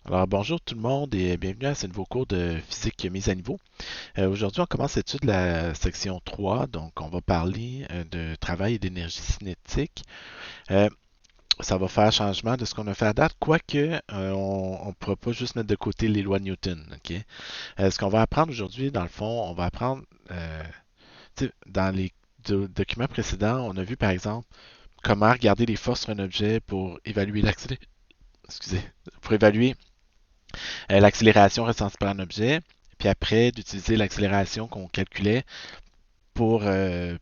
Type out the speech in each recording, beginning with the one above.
Alors bonjour tout le monde et bienvenue à ce nouveau cours de physique mise à niveau. Aujourd'hui, on commence l'étude de la section 3, donc on va parler de travail et d'énergie cinétique. Euh, Ça va faire changement de ce qu'on a fait à date, quoique on ne pourra pas juste mettre de côté les lois de Newton. Ok? Ce qu'on va apprendre aujourd'hui, dans le fond, on va apprendre dans les documents précédents, on a vu par exemple comment regarder les forces sur un objet pour évaluer excusez, pour évaluer l'accélération ressentie par un objet, puis après d'utiliser l'accélération qu'on calculait pour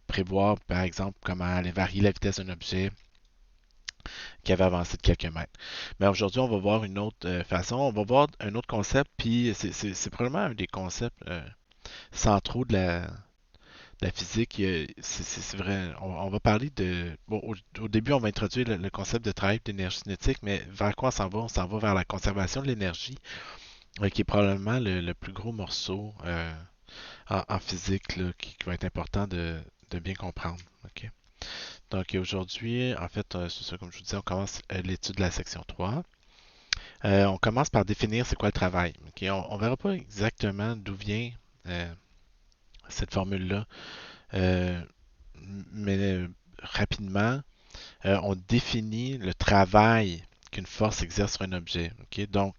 prévoir, par exemple, comment allait varier la vitesse d'un objet qui avait avancé de quelques mètres. Mais aujourd'hui, on va voir une autre façon, on va voir un autre concept, puis c'est probablement un des concepts centraux de la physique. C'est vrai, on va parler de... Bon, au début, on va introduire le concept de travail d'énergie cinétique, mais vers quoi on s'en va? On s'en va vers la conservation de l'énergie, qui est probablement le plus gros morceau en physique là, qui va être important de bien comprendre. OK? Donc aujourd'hui, en fait, c'est ça, comme je vous disais, on commence l'étude de la section 3. On commence par définir c'est quoi le travail. OK? On ne verra pas exactement d'où vient euh, cette formule-là, euh, mais rapidement, on définit le travail qu'une force exerce sur un objet. OK? Donc,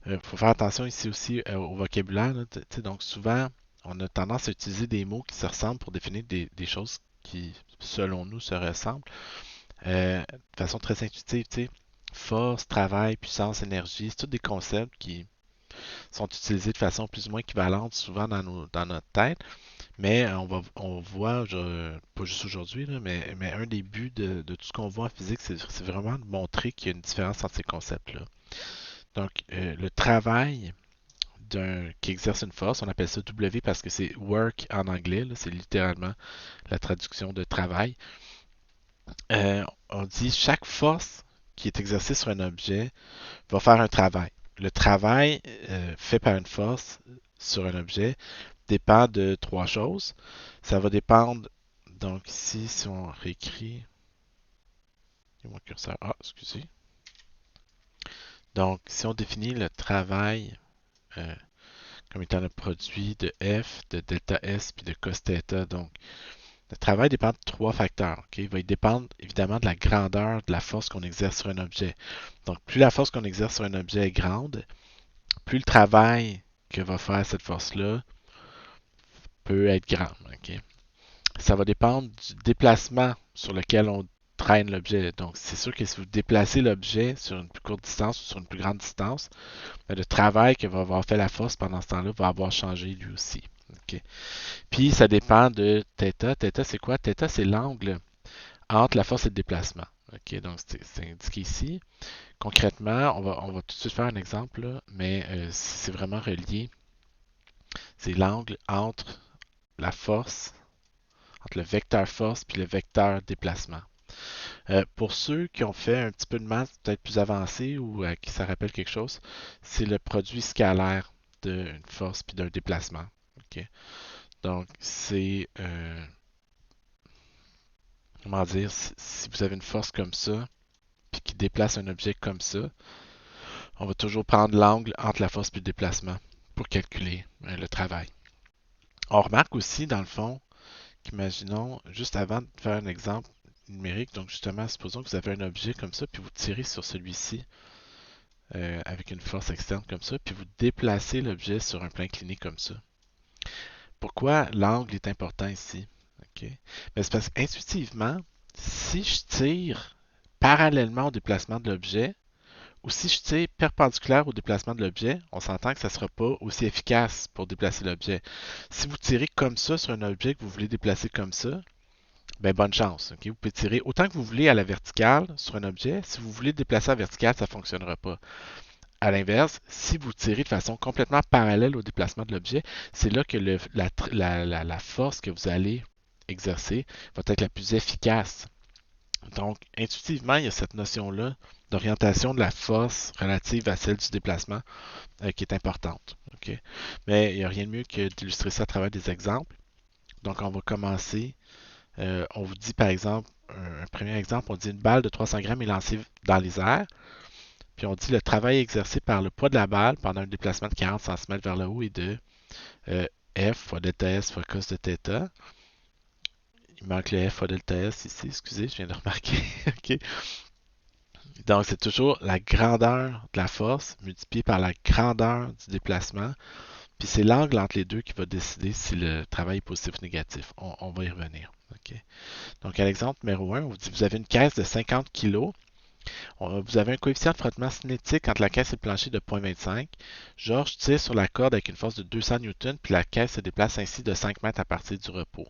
il faut faire attention ici aussi au vocabulaire. Là, donc, souvent, on a tendance à utiliser des mots qui se ressemblent pour définir des choses qui, selon nous, se ressemblent de façon très intuitive. Force, travail, puissance, énergie, c'est tous des concepts qui sont utilisés de façon plus ou moins équivalente souvent dans notre tête. Mais on voit, pas juste aujourd'hui, là, mais un des buts de tout ce qu'on voit en physique, c'est vraiment de montrer qu'il y a une différence entre ces concepts-là. Donc, le travail qui exerce une force. On appelle ça W parce que c'est work en anglais. C'est littéralement la traduction de travail. On dit chaque force qui est exercée sur un objet va faire un travail. Le travail fait par une force sur un objet dépend de trois choses. Ça va dépendre, donc ici, si on réécrit, mon curseur, excusez. Donc, si on définit le travail euh, comme étant le produit de F, de delta S, puis de cos theta, donc le travail dépend de trois facteurs. Ok? Il va dépendre évidemment de la grandeur de la force qu'on exerce sur un objet. Donc, plus la force qu'on exerce sur un objet est grande, plus le travail que va faire cette force-là peut être grand. Ok? Ça va dépendre du déplacement sur lequel on traîne l'objet. Donc, c'est sûr que si vous déplacez l'objet sur une plus courte distance ou sur une plus grande distance, le travail que va avoir fait la force pendant ce temps-là va avoir changé lui aussi. Ok? Puis, ça dépend de θ. Θ, c'est quoi? Θ, c'est l'angle entre la force et le déplacement. OK, donc c'est indiqué ici. Concrètement, on va tout de suite faire un exemple, là, mais c'est vraiment relié. C'est l'angle entre la force, entre le vecteur force puis le vecteur déplacement. Pour ceux qui ont fait un petit peu de maths peut-être plus avancé ou à qui ça rappelle quelque chose, c'est le produit scalaire d'une force puis d'un déplacement. OK? Donc, comment dire, si vous avez une force comme ça, puis qui déplace un objet comme ça, on va toujours prendre l'angle entre la force et le déplacement pour calculer le travail. On remarque aussi, dans le fond, qu'imaginons, juste avant de faire un exemple numérique, donc justement, supposons que vous avez un objet comme ça, puis vous tirez sur celui-ci avec une force externe comme ça, puis vous déplacez l'objet sur un plan incliné comme ça. Pourquoi l'angle est important ici? OK? Mais c'est parce qu'intuitivement, si je tire parallèlement au déplacement de l'objet, ou si je tire perpendiculaire au déplacement de l'objet, on s'entend que ça ne sera pas aussi efficace pour déplacer l'objet. Si vous tirez comme ça sur un objet que vous voulez déplacer comme ça, ben bonne chance. Ok? Vous pouvez tirer autant que vous voulez à la verticale sur un objet. Si vous voulez le déplacer à la verticale, ça ne fonctionnera pas. À l'inverse, si vous tirez de façon complètement parallèle au déplacement de l'objet, c'est là que la force que vous allez exercer va être la plus efficace. Donc, intuitivement, il y a cette notion-là d'orientation de la force relative à celle du déplacement qui est importante. OK? Mais il n'y a rien de mieux que d'illustrer ça à travers des exemples. Donc, on va commencer. On vous dit, par exemple, un premier exemple, on dit une balle de 300 grammes est lancée dans les airs. Puis on dit le travail exercé par le poids de la balle pendant un déplacement de 40 cm vers le haut est de euh, F fois delta S fois cos de θ. Il manque le F fois delta S ici, excusez, je viens de remarquer. OK. Donc, c'est toujours la grandeur de la force multipliée par la grandeur du déplacement. Puis c'est l'angle entre les deux qui va décider si le travail est positif ou négatif. On va y revenir. OK. Donc, à l'exemple numéro 1, on vous dit vous avez une caisse de 50 kg. Vous avez un coefficient de frottement cinétique entre la caisse et le plancher de 0,25. Georges tire sur la corde avec une force de 200 N, puis la caisse se déplace ainsi de 5 mètres à partir du repos.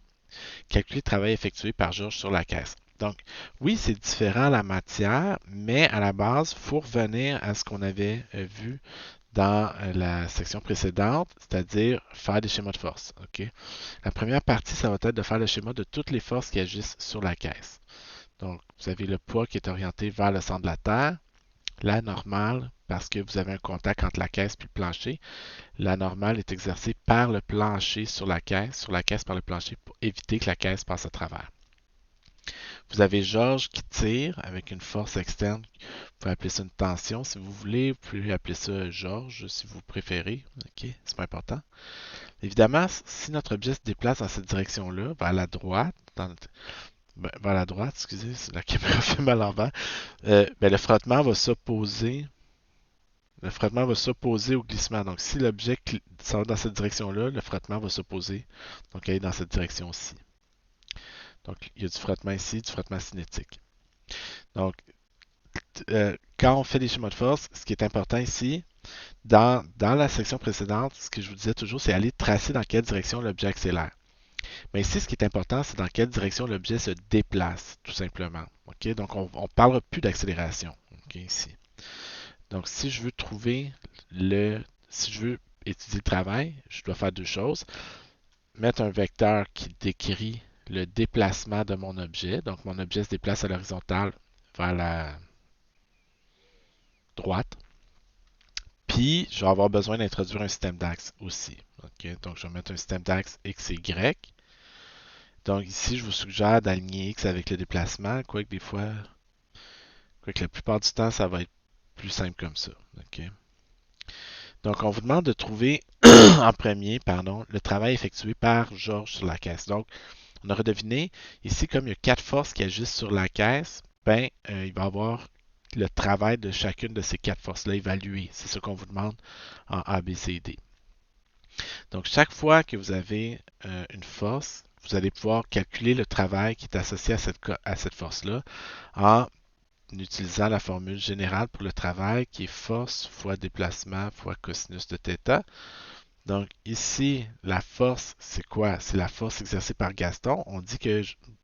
Calculer le travail effectué par Georges sur la caisse. Donc, oui, c'est différent la matière, mais à la base, il faut revenir à ce qu'on avait vu dans la section précédente, c'est-à-dire faire des schémas de force. OK? La première partie, ça va être de faire le schéma de toutes les forces qui agissent sur la caisse. Donc, vous avez le poids qui est orienté vers le centre de la Terre, la normale, parce que vous avez un contact entre la caisse et le plancher. La normale est exercée par le plancher sur la caisse par le plancher pour éviter que la caisse passe à travers. Vous avez Georges qui tire avec une force externe. Vous pouvez appeler ça une tension si vous voulez. Vous pouvez appeler ça Georges si vous préférez. OK, c'est pas important. Évidemment, si notre objet se déplace dans cette direction-là, vers la droite, vers la droite, excusez, la caméra fait mal en l'envers, le frottement va s'opposer. Le frottement va s'opposer au glissement. Donc, si l'objet s'en va dans cette direction-là, le frottement va s'opposer. Donc, aller dans cette direction-ci. Donc, il y a du frottement ici, du frottement cinétique. Donc, quand on fait des schémas de force, ce qui est important ici, dans la section précédente, ce que je vous disais toujours, c'est aller tracer dans quelle direction l'objet accélère. Mais ici, ce qui est important, c'est dans quelle direction l'objet se déplace, tout simplement. Okay? Donc, on ne parlera plus d'accélération ici. Donc, si je veux si je veux étudier le travail, je dois faire deux choses. Mettre un vecteur qui décrit le déplacement de mon objet. Donc, mon objet se déplace à l'horizontale vers la droite. Puis, je vais avoir besoin d'introduire un système d'axe aussi. Okay? Donc, je vais mettre un système d'axe X et Y. Donc, ici, je vous suggère d'aligner X avec le déplacement, quoique la plupart du temps, ça va être plus simple comme ça. Okay? Donc, on vous demande de trouver en premier, le travail effectué par Georges sur la caisse. Donc, on aura deviné, ici, comme il y a 4 forces qui agissent sur la caisse, il va y avoir le travail de chacune de ces 4 forces-là évalué. C'est ce qu'on vous demande en A, B, C, D. Donc, chaque fois que vous avez une force, vous allez pouvoir calculer le travail qui est associé à cette force-là en utilisant la formule générale pour le travail qui est force fois déplacement fois cosinus de θ. Donc ici, la force, c'est quoi? C'est la force exercée par Gaston.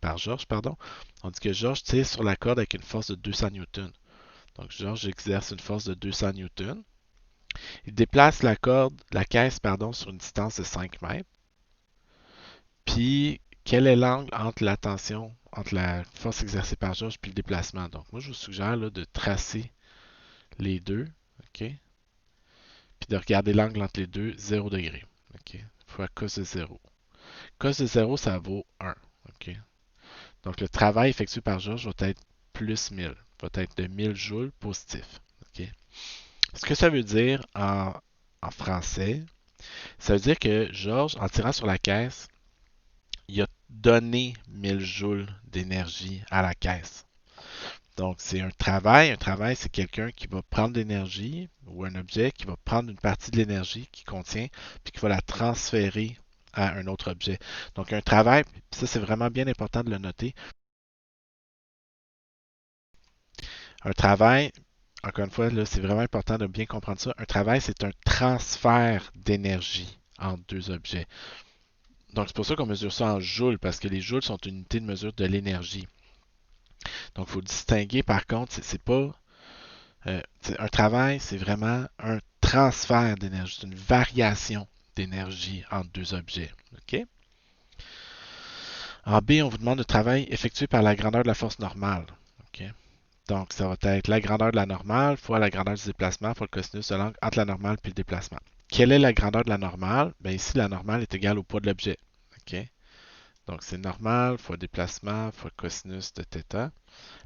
Par Georges, pardon. On dit que Georges tire sur la corde avec une force de 200 Newton. Donc Georges exerce une force de 200 Newton. Il déplace la caisse, sur une distance de 5 mètres. Puis, quel est l'angle entre la tension, entre la force exercée par Georges puis le déplacement? Donc, moi, je vous suggère là, de tracer les deux, OK? Puis de regarder l'angle entre les deux, 0 degré, OK? Fois cos de 0. Cos de 0, ça vaut 1, OK? Donc, le travail effectué par Georges va être plus 1000, va être de 1000 joules positif, OK? Ce que ça veut dire en français, ça veut dire que Georges, en tirant sur la caisse, il a donné 1000 joules d'énergie à la caisse. Donc, c'est un travail. Un travail, c'est quelqu'un qui va prendre de l'énergie ou un objet qui va prendre une partie de l'énergie qu'il contient puis qui va la transférer à un autre objet. Donc, un travail, ça c'est vraiment bien important de le noter. Un travail, encore une fois, là, c'est vraiment important de bien comprendre ça. Un travail, c'est un transfert d'énergie entre deux objets. Donc, c'est pour ça qu'on mesure ça en joules, parce que les joules sont une unité de mesure de l'énergie. Donc, il faut distinguer, par contre, c'est pas un travail, c'est vraiment un transfert d'énergie, c'est une variation d'énergie entre deux objets. OK? En B, on vous demande le travail effectué par la grandeur de la force normale. OK? Donc, ça va être la grandeur de la normale fois la grandeur du déplacement fois le cosinus de l'angle entre la normale et le déplacement. Quelle est la grandeur de la normale? Bien, ici, la normale est égale au poids de l'objet. OK? Donc, c'est normal fois déplacement fois cosinus de θ.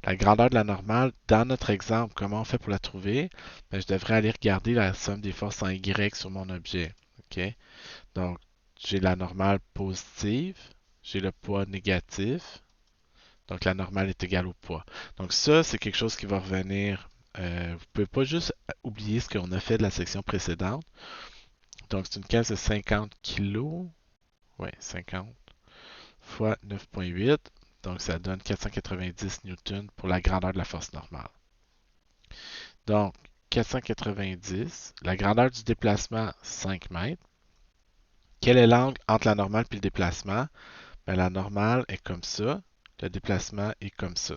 La grandeur de la normale, dans notre exemple, comment on fait pour la trouver? Ben, je devrais aller regarder la somme des forces en Y sur mon objet. OK? Donc, j'ai la normale positive, j'ai le poids négatif, donc la normale est égale au poids. Donc ça, c'est quelque chose qui va revenir. Vous ne pouvez pas juste oublier ce qu'on a fait de la section précédente. Donc c'est une caisse de 50 kg. Oui, 50 fois 9,8. Donc ça donne 490 newtons pour la grandeur de la force normale. Donc 490, la grandeur du déplacement 5 mètres. Quel est l'angle entre la normale et le déplacement? Ben, la normale est comme ça, le déplacement est comme ça.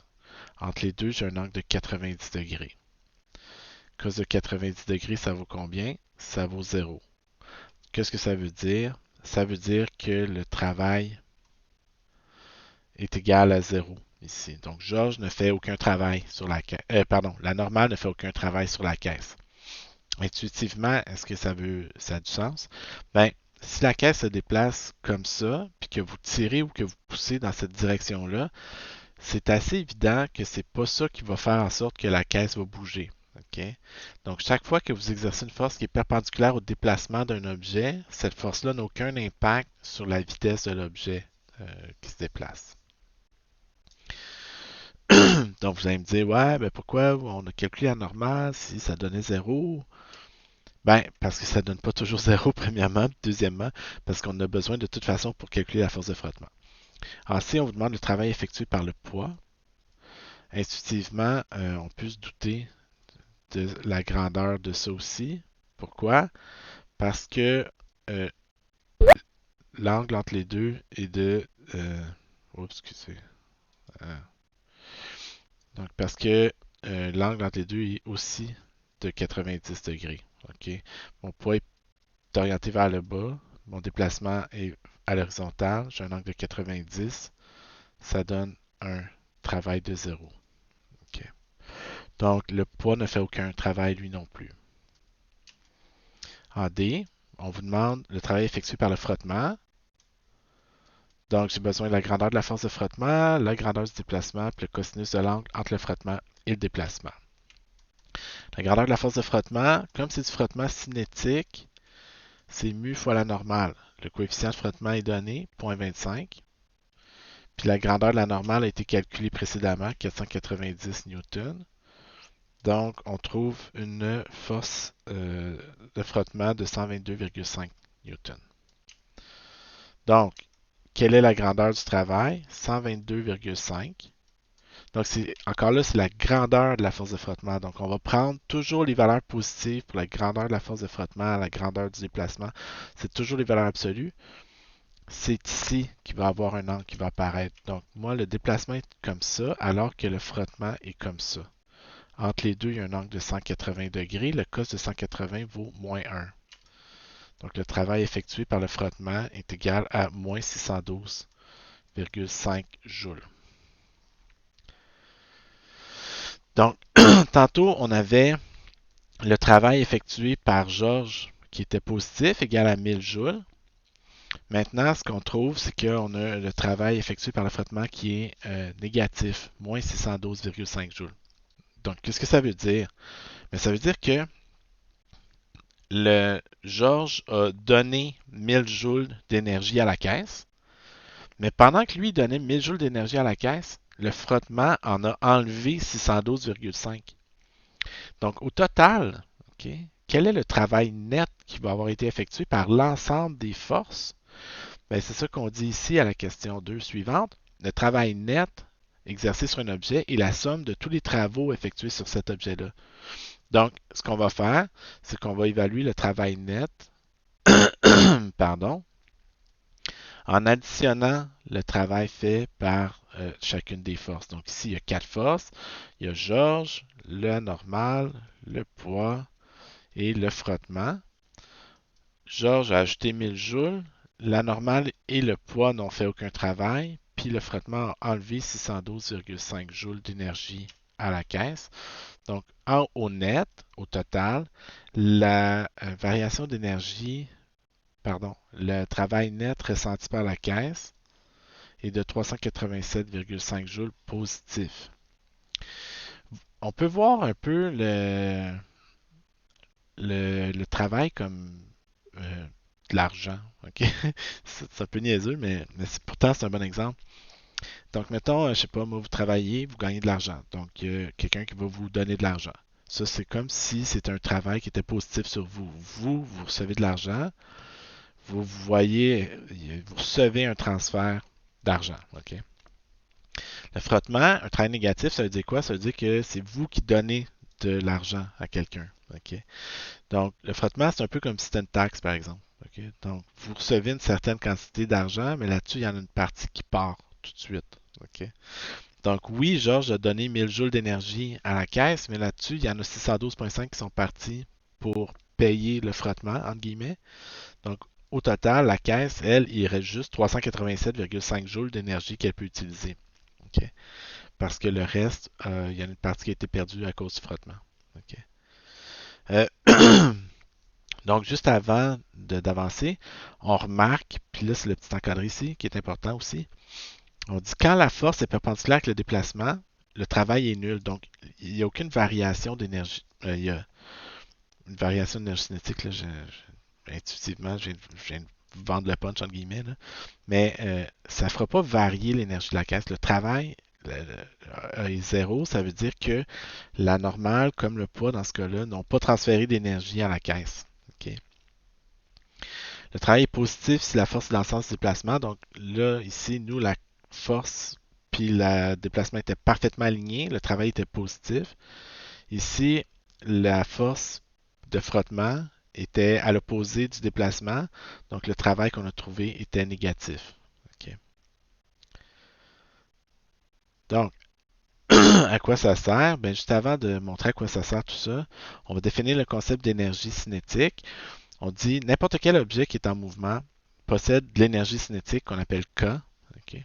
Entre les deux, j'ai un angle de 90 degrés. Cos de 90 degrés, ça vaut combien? Ça vaut 0. Qu'est-ce que ça veut dire? Ça veut dire que le travail est égal à 0 ici. Donc, Georges ne fait aucun travail sur la caisse. Pardon, la normale ne fait aucun travail sur la caisse. Intuitivement, est-ce que ça a du sens? Ben, si la caisse se déplace comme ça, puis que vous tirez ou que vous poussez dans cette direction-là, c'est assez évident que c'est pas ça qui va faire en sorte que la caisse va bouger. OK? Donc, chaque fois que vous exercez une force qui est perpendiculaire au déplacement d'un objet, cette force-là n'a aucun impact sur la vitesse de l'objet qui se déplace. Donc, vous allez me dire, ouais, ben pourquoi on a calculé la normale si ça donnait 0? Ben, parce que ça ne donne pas toujours 0, premièrement. Deuxièmement, parce qu'on a besoin de toute façon pour calculer la force de frottement. Ensuite, on vous demande le travail effectué par le poids. Intuitivement, on peut se douter de la grandeur de ça aussi. Pourquoi? Parce que euh, l'angle entre les deux est de... excusez. Euh, donc, parce que l'angle entre les deux est aussi de 90 degrés. OK? Mon poids est orienté vers le bas. Mon déplacement est à l'horizontale. J'ai un angle de 90. Ça donne un travail de 0. OK? Donc, le poids ne fait aucun travail lui non plus. En D, on vous demande le travail effectué par le frottement. Donc, j'ai besoin de la grandeur de la force de frottement, la grandeur du déplacement, puis le cosinus de l'angle entre le frottement et le déplacement. La grandeur de la force de frottement, comme c'est du frottement cinétique, c'est mu fois la normale. Le coefficient de frottement est donné, 0,25. Puis la grandeur de la normale a été calculée précédemment, 490 newtons. Donc, on trouve une force de frottement de 122,5 newtons. Donc, quelle est la grandeur du travail? 122,5. Donc, encore là, c'est la grandeur de la force de frottement. Donc, on va prendre toujours les valeurs positives pour la grandeur de la force de frottement, la grandeur du déplacement. C'est toujours les valeurs absolues. C'est ici qu'il va y avoir un angle qui va apparaître. Donc, moi, le déplacement est comme ça, alors que le frottement est comme ça. Entre les deux, il y a un angle de 180 degrés. Le cos de 180 vaut moins 1. Donc, le travail effectué par le frottement est égal à moins 612,5 joules. Donc, tantôt, on avait le travail effectué par Georges qui était positif, égal à 1000 joules. Maintenant, ce qu'on trouve, c'est qu'on a le travail effectué par le frottement qui est négatif, moins 612,5 joules. Donc, qu'est-ce que ça veut dire? Bien, ça veut dire que le Georges a donné 1000 joules d'énergie à la caisse, mais pendant que lui donnait 1000 joules d'énergie à la caisse, le frottement en a enlevé 612,5. Donc, au total, ok, quel est le travail net qui va avoir été effectué par l'ensemble des forces? Bien, c'est ça qu'on dit ici à la question 2 suivante. Le travail net exercé sur un objet est la somme de tous les travaux effectués sur cet objet-là. Donc, ce qu'on va faire, c'est qu'on va évaluer le travail net, pardon, en additionnant le travail fait par chacune des forces. Donc ici, il y a 4 forces. Il y a Georges, le normal, le poids et le frottement. Georges a ajouté 1000 joules. La normale et le poids n'ont fait aucun travail. Puis le frottement a enlevé 612,5 joules d'énergie à la caisse. Donc, au net, au total, la variation d'énergie, pardon, le travail net ressenti par la caisse est de 387,5 joules positif. On peut voir un peu le travail comme de l'argent. OK? C'est un peu niaiseux, mais pourtant c'est un bon exemple. Donc, mettons, je sais pas, moi, vous travaillez, vous gagnez de l'argent. Donc, il y a quelqu'un qui va vous donner de l'argent. Ça, c'est comme si c'était un travail qui était positif sur vous. Vous recevez de l'argent, vous voyez, vous recevez un transfert d'argent. OK? Le frottement, un travail négatif, ça veut dire quoi? Ça veut dire que c'est vous qui donnez de l'argent à quelqu'un. OK? Donc, le frottement, c'est un peu comme si c'était une taxe, par exemple. OK? Donc, vous recevez une certaine quantité d'argent, mais là-dessus, il y en a une partie qui part tout de suite. OK? Donc, oui, Georges a donné 1000 joules d'énergie à la caisse, mais là-dessus, il y en a 612,5 qui sont partis pour payer le frottement, entre guillemets. Donc, au total, la caisse, elle, il reste juste 387,5 joules d'énergie qu'elle peut utiliser. OK? Parce que le reste, il y a une partie qui a été perdue à cause du frottement. OK? Euh, donc, juste avant d'avancer, on remarque, puis là, c'est le petit encadré ici qui est important aussi. On dit quand la force est perpendiculaire avec le déplacement, le travail est nul. Donc, il n'y a aucune variation d'énergie. Il y a une variation d'énergie cinétique. Là, intuitivement, je viens de vendre le punch entre guillemets. Là. Mais ça ne fera pas varier l'énergie de la caisse. Le travail est zéro. Ça veut dire que la normale, comme le poids dans ce cas-là, n'ont pas transféré d'énergie à la caisse. OK? Le travail est positif si la force est dans le sens du déplacement. Donc là, ici, nous, la force puis le déplacement étaient parfaitement alignés. Le travail était positif. Ici, la force de frottement était à l'opposé du déplacement. Donc le travail qu'on a trouvé était négatif. OK. Donc, à quoi ça sert? Ben, juste avant de montrer à quoi ça sert tout ça, on va définir le concept d'énergie cinétique. On dit n'importe quel objet qui est en mouvement possède de l'énergie cinétique qu'on appelle K. OK.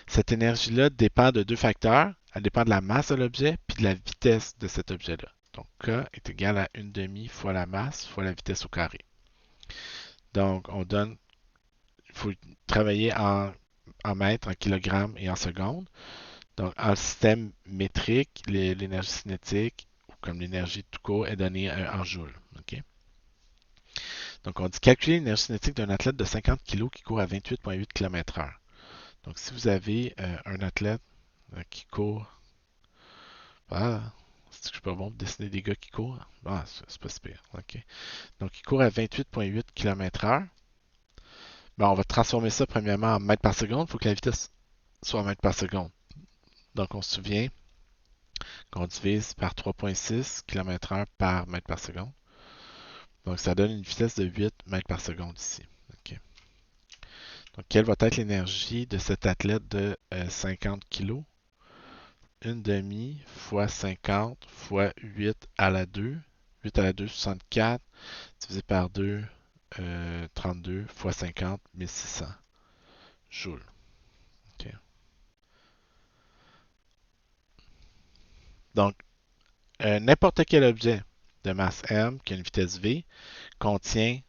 Cette énergie-là dépend de deux facteurs. Elle dépend de la masse de l'objet puis de la vitesse de cet objet-là. Donc, K est égal à 1 demi fois la masse fois la vitesse au carré. Donc, il faut travailler en mètres, en kilogrammes et en secondes. Donc, en système métrique, l'énergie cinétique, ou comme l'énergie tout court, est donnée en joules. OK? Donc, on dit calculer l'énergie cinétique d'un athlète de 50 kg qui court à 28,8 km/h. Donc, si vous avez un athlète qui court, ah, c'est que je suis pas bon pour dessiner des gars qui courent. Ah, c'est pas super. OK. Donc, il court à 28,8 km/h. Ben, on va transformer ça premièrement en mètres par seconde. Il faut que la vitesse soit en mètres par seconde. Donc, on se souvient qu'on divise par 3,6 km/h par mètre par seconde. Donc, ça donne une vitesse de 8 mètres par seconde ici. OK. Donc, quelle va être l'énergie de cet athlète de 50 kg? Une demi fois 50 fois 8 à la 2. 8 à la 2, 64. Divisé par 2, 32 fois 50, 1600 joules. OK. Donc, n'importe quel objet de masse M qui a une vitesse V contient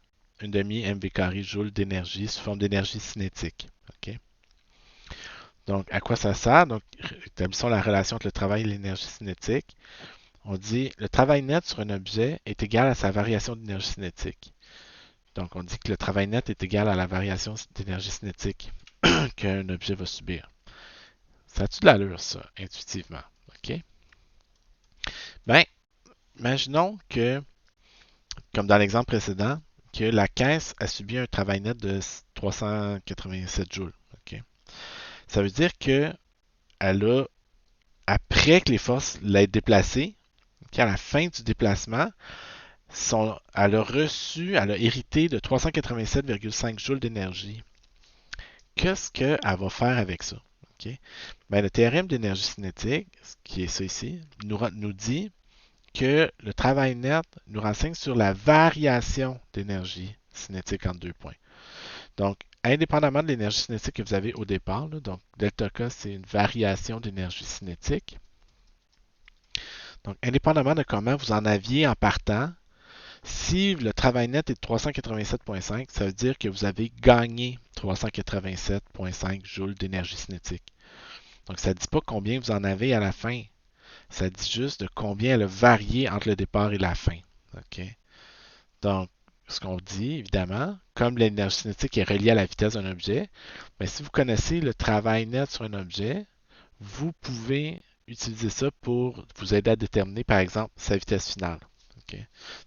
une demi mv carré joule d'énergie sous forme d'énergie cinétique. OK? Donc, à quoi ça sert? Donc, établissons la relation entre le travail et l'énergie cinétique. On dit le travail net sur un objet est égal à sa variation d'énergie cinétique. Donc, on dit que le travail net est égal à la variation d'énergie cinétique qu'un objet va subir. Ça a-tu de l'allure, ça, intuitivement? OK? Bien, imaginons que, comme dans l'exemple précédent, que la caisse a subi un travail net de 387 joules. OK? Ça veut dire que elle a, après que les forces l'aient déplacée, okay, à la fin du déplacement, elle a hérité de 387,5 joules d'énergie. Qu'est-ce qu'elle va faire avec ça? Okay? Ben, le théorème d'énergie cinétique, qui est ça ici, nous dit que le travail net nous renseigne sur la variation d'énergie cinétique entre deux points. Donc, indépendamment de l'énergie cinétique que vous avez au départ, là, donc delta K, c'est une variation d'énergie cinétique. Donc, indépendamment de comment vous en aviez en partant, si le travail net est de 387,5, ça veut dire que vous avez gagné 387,5 joules d'énergie cinétique. Donc, ça ne dit pas combien vous en avez à la fin. Ça dit juste de combien elle a varié entre le départ et la fin. OK? Donc, ce qu'on dit, évidemment, comme l'énergie cinétique est reliée à la vitesse d'un objet, mais si vous connaissez le travail net sur un objet, vous pouvez utiliser ça pour vous aider à déterminer, par exemple, sa vitesse finale. OK?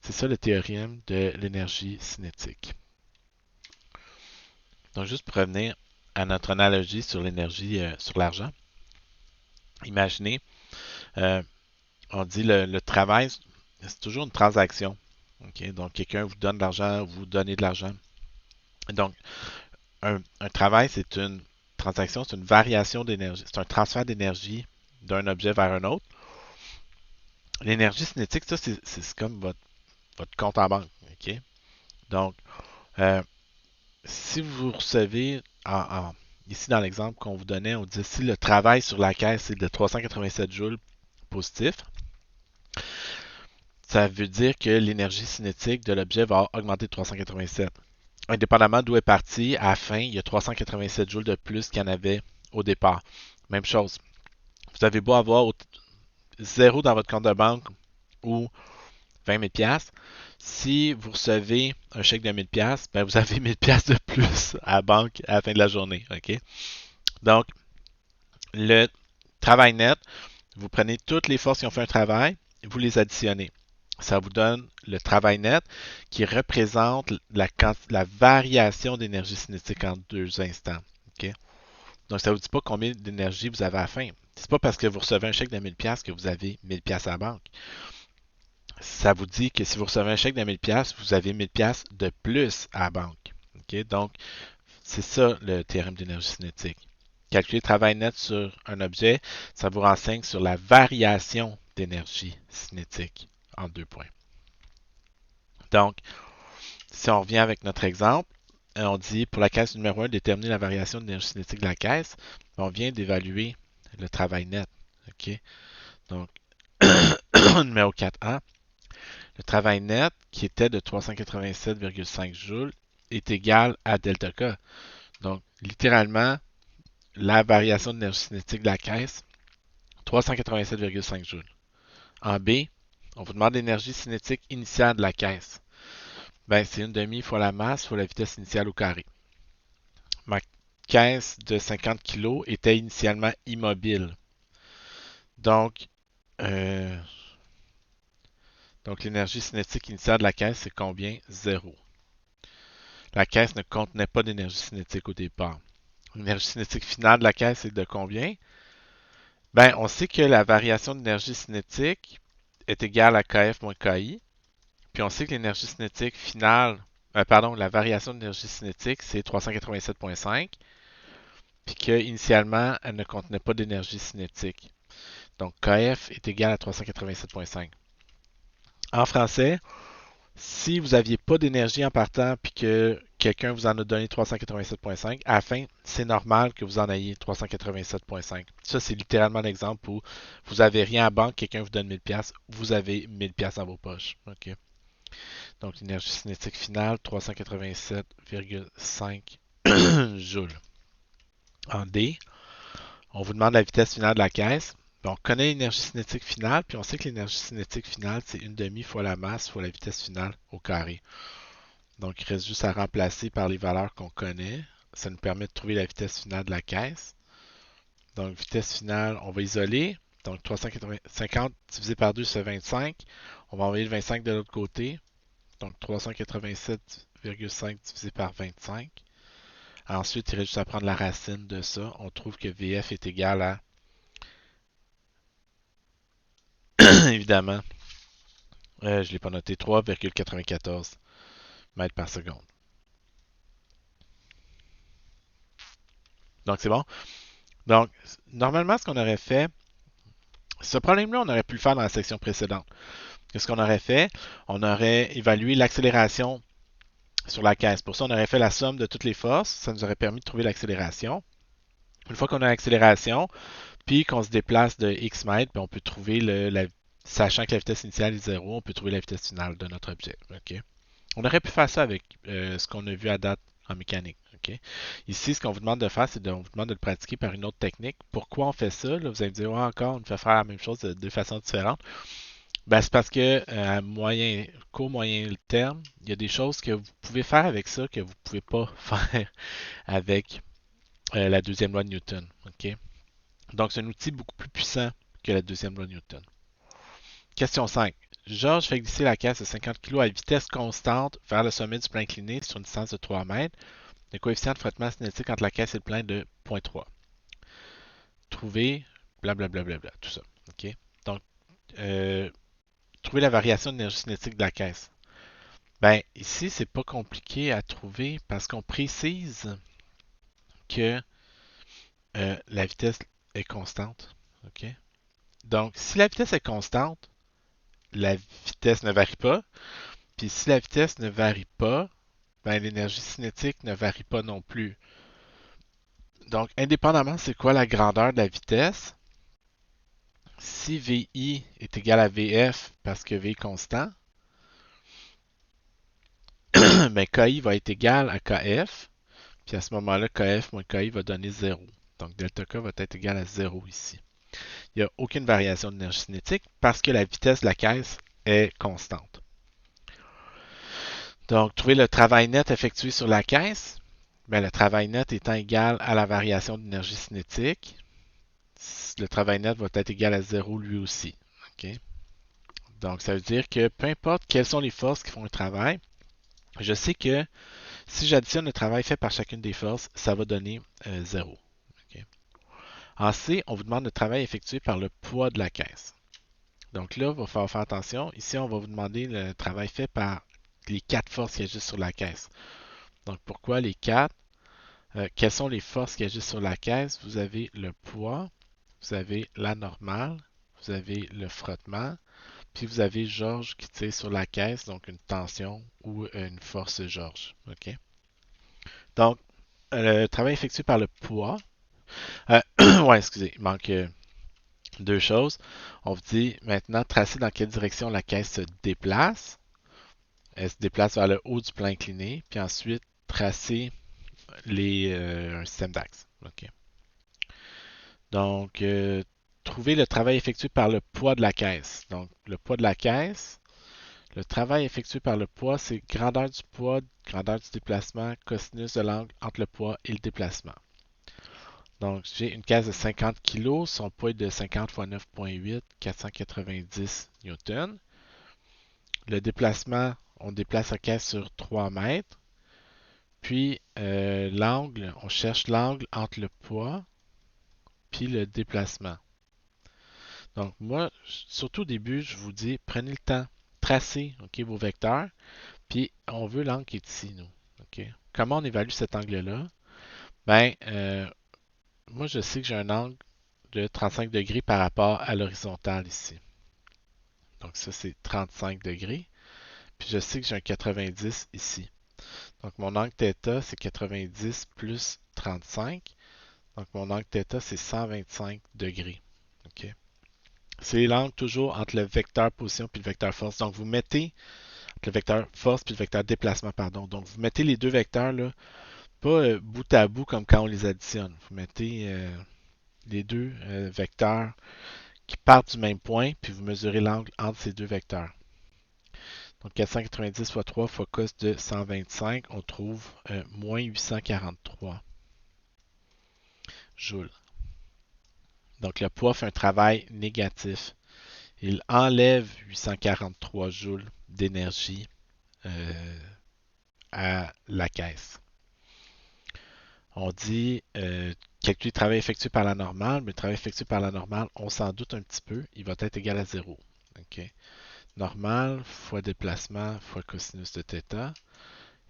C'est ça le théorème de l'énergie cinétique. Donc, juste pour revenir à notre analogie sur l'énergie, sur l'argent, imaginez, euh, on dit le travail, c'est toujours une transaction. OK? Donc, quelqu'un vous donne de l'argent, vous donnez de l'argent. Donc, un travail, c'est une transaction, c'est une variation d'énergie, c'est un transfert d'énergie d'un objet vers un autre. L'énergie cinétique, ça, c'est comme votre compte en banque. OK? Donc, euh, si vous recevez, ici dans l'exemple qu'on vous donnait, on dit si le travail sur la caisse est de 387 joules positif, ça veut dire que l'énergie cinétique de l'objet va augmenter de 387. Indépendamment d'où est parti, à la fin, il y a 387 joules de plus qu'il y en avait au départ. Même chose. Vous avez beau avoir 0 dans votre compte de banque ou 20 000 pièces. Si vous recevez un chèque de 1000 pièces, ben vous avez 1000 pièces de plus à la banque à la fin de la journée. OK? Donc, le travail net, vous prenez toutes les forces qui ont fait un travail, vous les additionnez. Ça vous donne le travail net qui représente la variation d'énergie cinétique en deux instants. OK? Donc, ça ne vous dit pas combien d'énergie vous avez à la fin. C'est pas parce que vous recevez un chèque de 1000 pièces que vous avez 1000 pièces à la banque. Ça vous dit que si vous recevez un chèque de 1000 pièces, vous avez 1000 pièces de plus à la banque. OK? Donc, c'est ça le théorème d'énergie cinétique. Calculer le travail net sur un objet, ça vous renseigne sur la variation d'énergie cinétique en deux points. Donc, si on revient avec notre exemple, on dit pour la caisse numéro 1, déterminer la variation d'énergie cinétique de la caisse. On vient d'évaluer le travail net. OK? Donc, numéro 4A, le travail net qui était de 387,5 joules est égal à delta K. Donc, littéralement, la variation d'énergie cinétique de la caisse, 387,5 joules. En B, on vous demande l'énergie cinétique initiale de la caisse. Ben, c'est une demi fois la masse fois la vitesse initiale au carré. Ma caisse de 50 kg était initialement immobile. Donc, euh, donc l'énergie cinétique initiale de la caisse, c'est combien? 0. La caisse ne contenait pas d'énergie cinétique au départ. L'énergie cinétique finale de la caisse est de combien? Ben, on sait que la variation d'énergie cinétique est égale à Kf moins Ki. Puis on sait que l'énergie cinétique finale, la variation d'énergie cinétique, c'est 387,5. Puis qu'initialement, elle ne contenait pas d'énergie cinétique. Donc Kf est égal à 387,5. En français, si vous n'aviez pas d'énergie en partant puis que quelqu'un vous en a donné 387,5, à la fin, c'est normal que vous en ayez 387,5. Ça, c'est littéralement l'exemple où vous n'avez rien à banque, quelqu'un vous donne 1000 pièces, vous avez 1000 pièces dans vos poches. OK. Donc, l'énergie cinétique finale, 387,5 joules. En D, on vous demande la vitesse finale de la caisse. On connaît l'énergie cinétique finale, puis on sait que l'énergie cinétique finale, c'est une demi fois la masse fois la vitesse finale au carré. Donc, il reste juste à remplacer par les valeurs qu'on connaît. Ça nous permet de trouver la vitesse finale de la caisse. Donc, vitesse finale, on va isoler. Donc, 350 divisé par 2, c'est 25. On va envoyer le 25 de l'autre côté. Donc, 387,5 divisé par 25. Ensuite, il reste juste à prendre la racine de ça. On trouve que VF est égal à, évidemment, je ne l'ai pas noté, 3,94 mètres par seconde. Donc, c'est bon. Donc, normalement, ce qu'on aurait fait, ce problème-là, on aurait pu le faire dans la section précédente. Qu'est-ce qu'on aurait fait? On aurait évalué l'accélération sur la caisse. Pour ça, on aurait fait la somme de toutes les forces. Ça nous aurait permis de trouver l'accélération. Une fois qu'on a l'accélération, puis qu'on se déplace de X mètres, puis on peut trouver sachant que la vitesse initiale est 0, on peut trouver la vitesse finale de notre objet. Okay? On aurait pu faire ça avec ce qu'on a vu à date en mécanique. OK? Ici, ce qu'on vous demande de faire, on vous demande de le pratiquer par une autre technique. Pourquoi on fait ça? Là, vous allez me dire, ouais, encore, on fait faire la même chose de deux façons différentes. Ben, c'est parce que à court, moyen terme, il y a des choses que vous pouvez faire avec ça que vous ne pouvez pas faire avec la deuxième loi de Newton. OK? Donc, c'est un outil beaucoup plus puissant que la deuxième loi de Newton. Question 5. Georges fait glisser la caisse de 50 kg à vitesse constante vers le sommet du plein incliné sur une distance de 3 mètres. Le coefficient de frottement cinétique entre la caisse et le plein de 0,3. Trouver, blablabla, tout ça. OK? Donc, euh, trouver la variation d'énergie cinétique de la caisse. Ben, ici, c'est pas compliqué à trouver parce qu'on précise que la vitesse est constante. OK? Donc, si la vitesse est constante, la vitesse ne varie pas. Puis si la vitesse ne varie pas, ben, l'énergie cinétique ne varie pas non plus. Donc, indépendamment, c'est quoi la grandeur de la vitesse? Si VI est égal à VF parce que V est constant, ben KI va être égal à KF. Puis à ce moment-là, KF moins KI va donner 0. Donc delta K va être égal à 0 ici. Il n'y a aucune variation d'énergie cinétique parce que la vitesse de la caisse est constante. Donc, trouver le travail net effectué sur la caisse. Ben, le travail net étant égal à la variation d'énergie cinétique, le travail net va être égal à 0 lui aussi. Okay? Donc, ça veut dire que peu importe quelles sont les forces qui font le travail, je sais que si j'additionne le travail fait par chacune des forces, ça va donner 0. Okay? En C, on vous demande le travail effectué par le poids de la caisse. Donc là, il va falloir faire attention. Ici, on va vous demander le travail fait par les 4 forces qui agissent sur la caisse. Donc pourquoi les 4? Quelles sont les forces qui agissent sur la caisse? Vous avez le poids, vous avez la normale, vous avez le frottement, puis vous avez Georges qui tire sur la caisse, donc une tension ou une force Georges. OK? Donc, le travail effectué par le poids. Ouais, excusez, il manque deux choses. On vous dit maintenant tracer dans quelle direction la caisse se déplace. Elle se déplace vers le haut du plan incliné, puis ensuite tracer un système d'axe. OK. Donc, trouver le travail effectué par le poids de la caisse. Donc, le poids de la caisse, le travail effectué par le poids, c'est grandeur du poids, grandeur du déplacement, cosinus de l'angle entre le poids et le déplacement. Donc, j'ai une caisse de 50 kg, son poids est de 50 fois 9,8, 490 newtons. Le déplacement, on déplace la caisse sur 3 mètres. Puis, l'angle, on cherche l'angle entre le poids puis le déplacement. Donc, moi, surtout au début, je vous dis, prenez le temps, tracez vos vecteurs, puis on veut l'angle qui est ici, nous. OK? Comment on évalue cet angle-là? Ben, moi, je sais que j'ai un angle de 35 degrés par rapport à l'horizontale ici. Donc, ça, c'est 35 degrés. Puis, je sais que j'ai un 90 ici. Donc, mon angle θ, c'est 90 plus 35. Donc, mon angle θ, c'est 125 degrés. OK? C'est l'angle toujours entre le vecteur position puis le vecteur force. Donc, vous mettez le vecteur force puis le vecteur déplacement, pardon. Donc, vous mettez les deux vecteurs, là, pas bout à bout comme quand on les additionne. Vous mettez les deux vecteurs qui partent du même point, puis vous mesurez l'angle entre ces deux vecteurs. Donc, 490 fois 3 fois cos de 125, on trouve moins 843 joules. Donc, le poids fait un travail négatif. Il enlève 843 joules d'énergie à la caisse. On dit calculer le travail effectué par la normale, mais le travail effectué par la normale, on s'en doute un petit peu, il va être égal à 0. Okay. Normale fois déplacement fois cosinus de θ.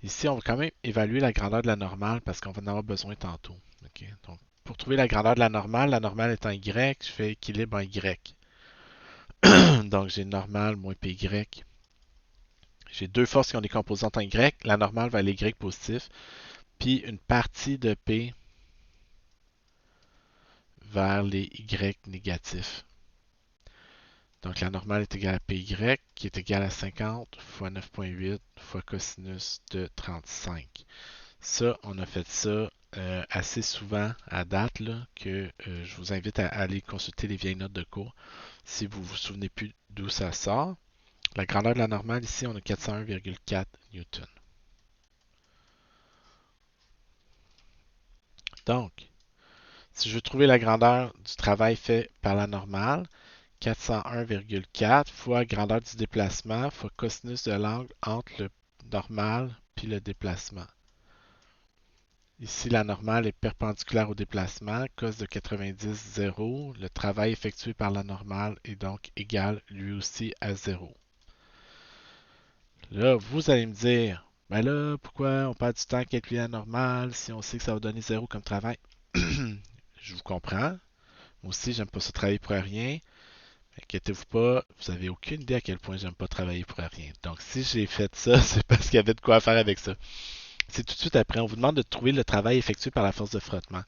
Ici, on va quand même évaluer la grandeur de la normale parce qu'on va en avoir besoin tantôt. Okay. Donc, pour trouver la grandeur de la normale étant y, je fais équilibre en y. Donc, j'ai normale moins py. J'ai deux forces qui ont des composantes en y. La normale va aller y positif. Puis une partie de P vers les Y négatifs. Donc la normale est égale à PY qui est égale à 50 fois 9,8 fois cosinus de 35. Ça, on a fait ça assez souvent à date, là, que je vous invite à aller consulter les vieilles notes de cours si vous vous souvenez plus d'où ça sort. La grandeur de la normale, ici, on a 401,4 newtons. Donc, si je veux trouver la grandeur du travail fait par la normale, 401,4 fois grandeur du déplacement fois cosinus de l'angle entre le normal puis le déplacement. Ici, la normale est perpendiculaire au déplacement, cos de 90, 0. Le travail effectué par la normale est donc égal lui aussi à 0. Là, vous allez me dire, ben là, pourquoi on perd du temps à calculer la normale si on sait que ça va donner 0 comme travail? Je vous comprends. Moi aussi, j'aime pas ça travailler pour rien. Inquiétez-vous pas, vous avez aucune idée à quel point j'aime pas travailler pour rien. Donc, si j'ai fait ça, c'est parce qu'il y avait de quoi faire avec ça. C'est tout de suite après. On vous demande de trouver le travail effectué par la force de frottement.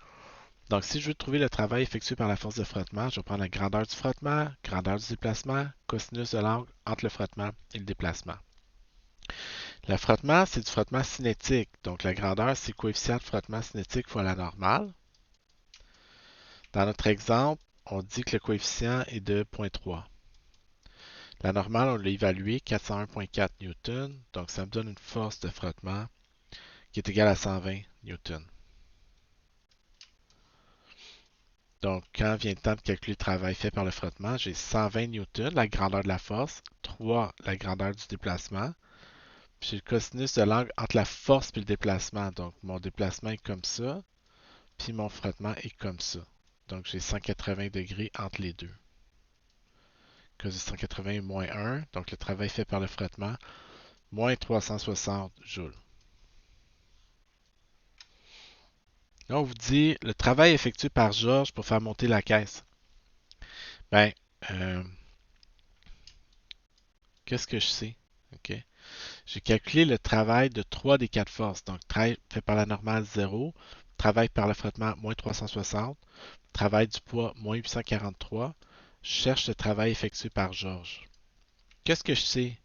Donc, si je veux trouver le travail effectué par la force de frottement, je vais prendre la grandeur du frottement, grandeur du déplacement, cosinus de l'angle entre le frottement et le déplacement. Le frottement, c'est du frottement cinétique. Donc, la grandeur, c'est le coefficient de frottement cinétique fois la normale. Dans notre exemple, on dit que le coefficient est de 0,3. La normale, on l'a évaluée 401,4 newtons. Donc, ça me donne une force de frottement qui est égale à 120 newtons. Donc, quand vient le temps de calculer le travail fait par le frottement, j'ai 120 newtons, la grandeur de la force, 3, la grandeur du déplacement, puis j'ai le cosinus de l'angle entre la force et le déplacement. Donc, mon déplacement est comme ça, puis mon frottement est comme ça. Donc, j'ai 180 degrés entre les deux. Cos de 180 est moins 1, donc le travail fait par le frottement, moins 360 joules. Là, on vous dit le travail effectué par Georges pour faire monter la caisse. Ben, euh, qu'est-ce que je sais? OK. J'ai calculé le travail de 3 des 4 forces. Donc, travail fait par la normale 0, travail par le frottement moins 360, travail du poids moins 843. Je cherche le travail effectué par Georges. Qu'est-ce que je sais?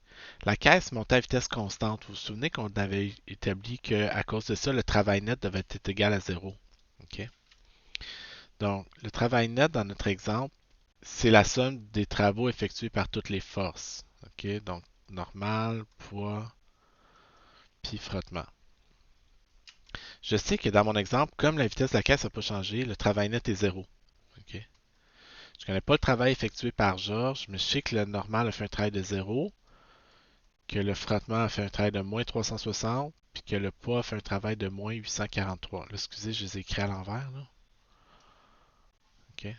La caisse montait à vitesse constante. Vous vous souvenez qu'on avait établi qu'à cause de ça, le travail net devait être égal à 0. OK? Donc, le travail net dans notre exemple, c'est la somme des travaux effectués par toutes les forces. OK? Donc, normal, poids, puis frottement. Je sais que dans mon exemple, comme la vitesse de la caisse n'a pas changé, le travail net est 0. OK? Je ne connais pas le travail effectué par Georges, mais je sais que le normal a fait un travail de 0, que le frottement a fait un travail de moins 360, puis que le poids a fait un travail de moins 843. Là, excusez, je les ai écrits à l'envers. Là. OK?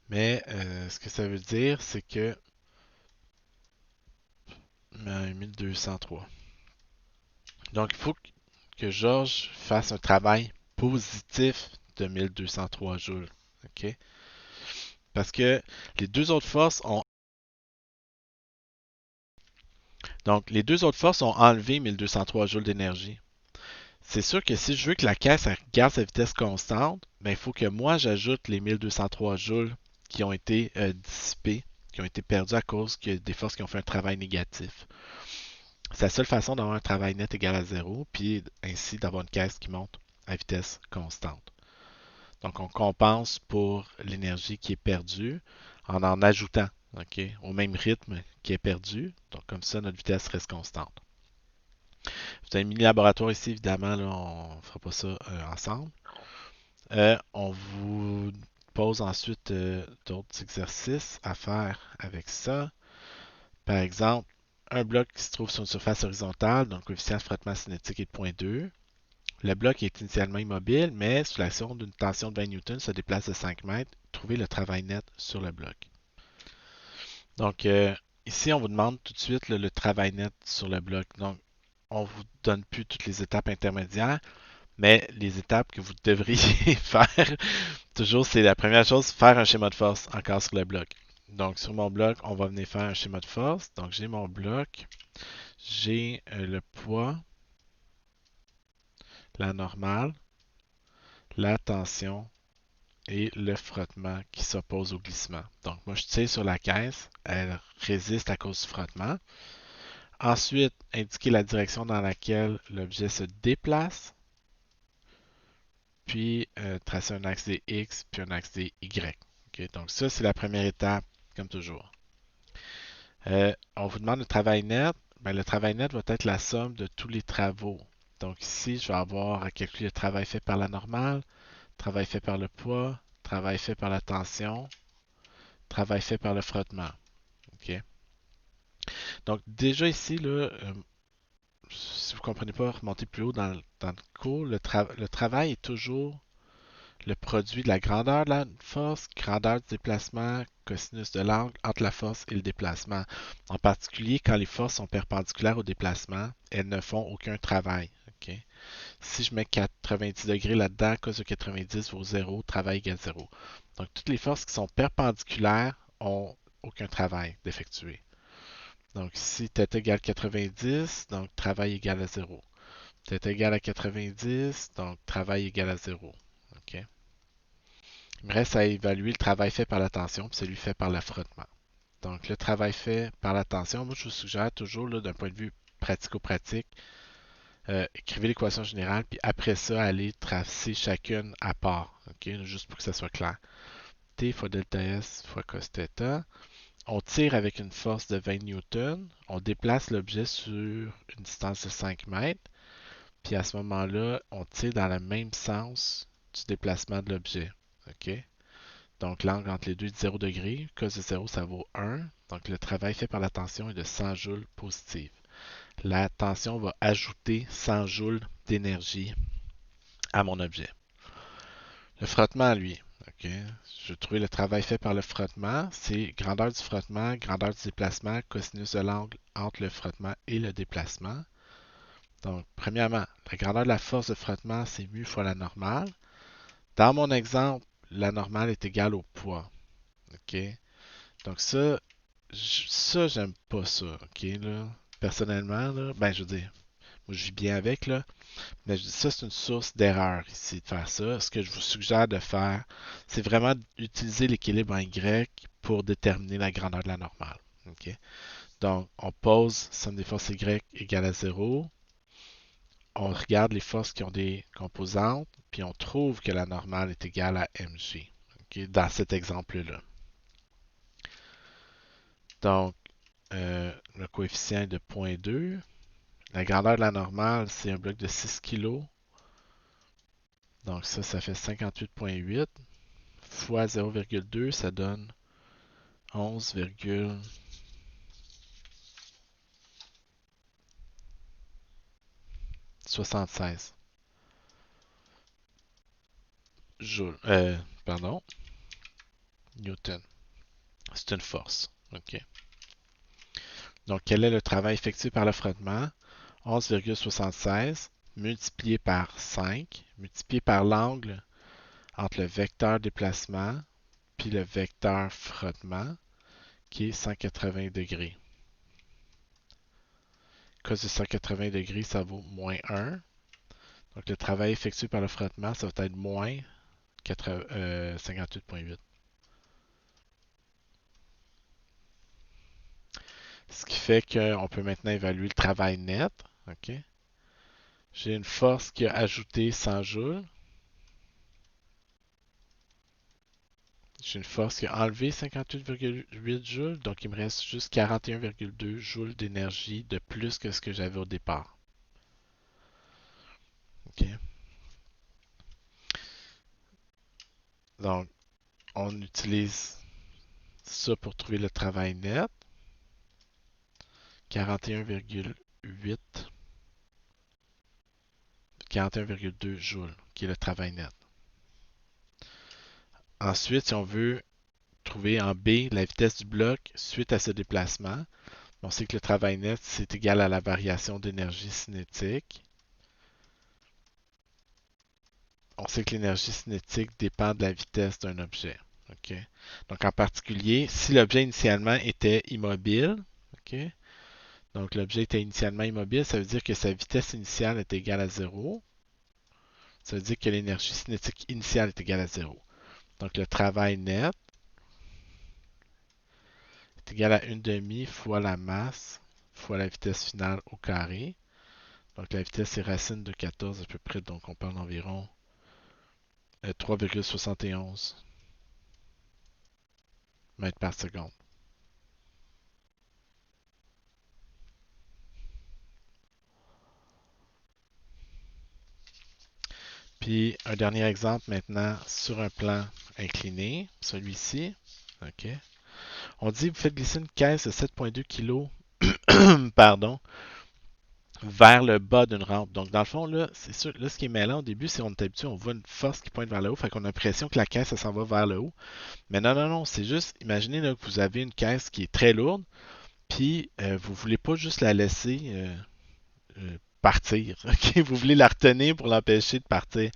Mais ce que ça veut dire, c'est que 1203. Donc, il faut que Georges fasse un travail positif de 1203 joules. OK? Parce que les deux autres forces ont Donc, les deux autres forces ont enlevé 1203 joules d'énergie. C'est sûr que si je veux que la caisse garde sa vitesse constante, ben, il faut que moi j'ajoute les 1203 joules qui ont été dissipés, qui ont été perdus à cause des forces qui ont fait un travail négatif. C'est la seule façon d'avoir un travail net égal à 0, puis ainsi d'avoir une caisse qui monte à vitesse constante. Donc, on compense pour l'énergie qui est perdue en ajoutant, OK, au même rythme qui est perdu. Donc, comme ça, notre vitesse reste constante. Vous avez un mini laboratoire ici, évidemment, là, on ne fera pas ça ensemble. On vous pose ensuite d'autres exercices à faire avec ça. Par exemple, un bloc qui se trouve sur une surface horizontale, donc le coefficient de frottement cinétique est de 0,2. Le bloc est initialement immobile, mais sous l'action d'une tension de 20 newtons se déplace de 5 mètres. Trouvez le travail net sur le bloc. Donc, ici, on vous demande tout de suite le travail net sur le bloc. Donc, on ne vous donne plus toutes les étapes intermédiaires, mais les étapes que vous devriez faire, toujours, c'est la première chose, faire un schéma de force encore sur le bloc. Donc, sur mon bloc, on va venir faire un schéma de force. Donc, j'ai mon bloc, j'ai le poids, la normale, la tension et le frottement qui s'oppose au glissement. Donc, moi, je tire sur la caisse, elle résiste à cause du frottement. Ensuite, indiquer la direction dans laquelle l'objet se déplace, puis tracer un axe des X, puis un axe des Y. Ok, donc ça, c'est la première étape, comme toujours. On vous demande le travail net. Ben, le travail net va être la somme de tous les travaux. Donc ici, je vais avoir à calculer le travail fait par la normale, travail fait par le poids, travail fait par la tension, travail fait par le frottement. Ok. Donc déjà ici, là, si vous ne comprenez pas, remontez plus haut dans le cours, le travail est toujours le produit de la grandeur de la force, grandeur du déplacement, cosinus de l'angle entre la force et le déplacement. En particulier, quand les forces sont perpendiculaires au déplacement, elles ne font aucun travail. Ok. Si je mets 90 degrés là-dedans, cos de 90 vaut 0, travail égale 0. Donc, toutes les forces qui sont perpendiculaires ont aucun travail d'effectuer. Donc, si θ égale 90, donc travail égal à 0. θ égale à 90, donc travail égal à 0. OK? Il me reste à évaluer le travail fait par la tension et celui fait par le frottement. Donc, le travail fait par la tension, moi, je vous suggère toujours, d'un point de vue pratico-pratique, écrivez l'équation générale, puis après ça, allez tracer chacune à part, ok? Juste pour que ça soit clair. T fois delta S fois cos θ. On tire avec une force de 20 newtons. On déplace l'objet sur une distance de 5 mètres. Puis à ce moment-là, on tire dans le même sens du déplacement de l'objet. Ok? Donc l'angle entre les deux est de 0 degré. Cos de 0, ça vaut 1. Donc le travail fait par la tension est de 100 joules positive. La tension va ajouter 100 joules d'énergie à mon objet. Le frottement, lui. OK. Je vais trouver le travail fait par le frottement. C'est grandeur du frottement, grandeur du déplacement, cosinus de l'angle entre le frottement et le déplacement. Donc, premièrement, la grandeur de la force de frottement, c'est mu fois la normale. Dans mon exemple, la normale est égale au poids. OK. Donc ça, j'aime pas ça. OK, là. Personnellement, là, ben, je veux dire, moi, je vis bien avec, là. Mais ça, c'est une source d'erreur ici de faire ça. Ce que je vous suggère de faire, c'est vraiment d'utiliser l'équilibre en Y pour déterminer la grandeur de la normale. OK? Donc, on pose somme des forces Y égale à 0. On regarde les forces qui ont des composantes, puis on trouve que la normale est égale à mg. OK? Dans cet exemple-là. Donc, le coefficient est de 0,2. La grandeur de la normale, c'est un bloc de 6 kg. Donc ça fait 58,8 fois 0,2, ça donne 11,76 joules. Pardon, Newton. C'est une force. OK. Donc, quel est le travail effectué par le frottement? 11,76 multiplié par 5, multiplié par l'angle entre le vecteur déplacement puis le vecteur frottement, qui est 180 degrés. Cos de 180 degrés, ça vaut moins 1. Donc, le travail effectué par le frottement, ça va être moins 58,8. Ce qui fait qu'on peut maintenant évaluer le travail net. OK? J'ai une force qui a ajouté 100 joules. J'ai une force qui a enlevé 58,8 joules. Donc, il me reste juste 41,2 joules d'énergie de plus que ce que j'avais au départ. OK? Donc, on utilise ça pour trouver le travail net. 41,8 41,2 joules, qui est le travail net. Ensuite, si on veut trouver en B la vitesse du bloc suite à ce déplacement, on sait que le travail net, c'est égal à la variation d'énergie cinétique. On sait que l'énergie cinétique dépend de la vitesse d'un objet. Okay? Donc, en particulier, si l'objet initialement était immobile, okay? Donc l'objet était initialement immobile, ça veut dire que sa vitesse initiale est égale à 0. Ça veut dire que l'énergie cinétique initiale est égale à 0. Donc le travail net est égal à 1 demi fois la masse fois la vitesse finale au carré. Donc la vitesse c'est racine de 14 à peu près, donc on parle d'environ 3,71 mètres par seconde. Puis un dernier exemple maintenant sur un plan incliné, celui-ci. OK. On dit vous faites glisser une caisse de 7,2 kg pardon, vers le bas d'une rampe. Donc dans le fond, là, c'est sûr, là, ce qui est mêlant au début, c'est qu'on est habitué, on voit une force qui pointe vers le haut, fait qu'on a l'impression que la caisse, ça s'en va vers le haut. Mais non, non, non, c'est juste, imaginez là, que vous avez une caisse qui est très lourde, puis vous voulez pas juste la laisser partir. OK? Vous voulez la retenir pour l'empêcher de partir.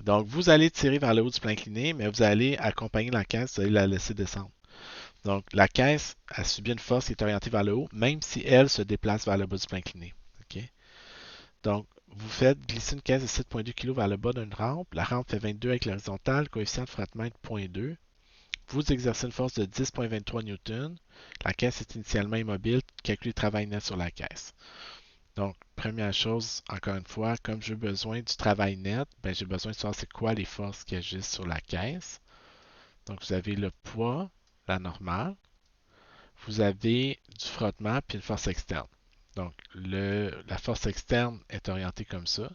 Donc, vous allez tirer vers le haut du plan incliné, mais vous allez accompagner la caisse, vous allez la laisser descendre. Donc, la caisse a subi une force qui est orientée vers le haut, même si elle se déplace vers le bas du plan incliné. OK? Donc, vous faites glisser une caisse de 7,2 kg vers le bas d'une rampe. La rampe fait 22 avec l'horizontale, coefficient de frottement de 0,2. Vous exercez une force de 10,23 Newton. La caisse est initialement immobile. Calculez le travail net sur la caisse. Donc, première chose, encore une fois, comme j'ai besoin du travail net, ben, j'ai besoin de savoir c'est quoi les forces qui agissent sur la caisse. Donc, vous avez le poids, la normale. Vous avez du frottement puis une force externe. Donc, la force externe est orientée comme ça.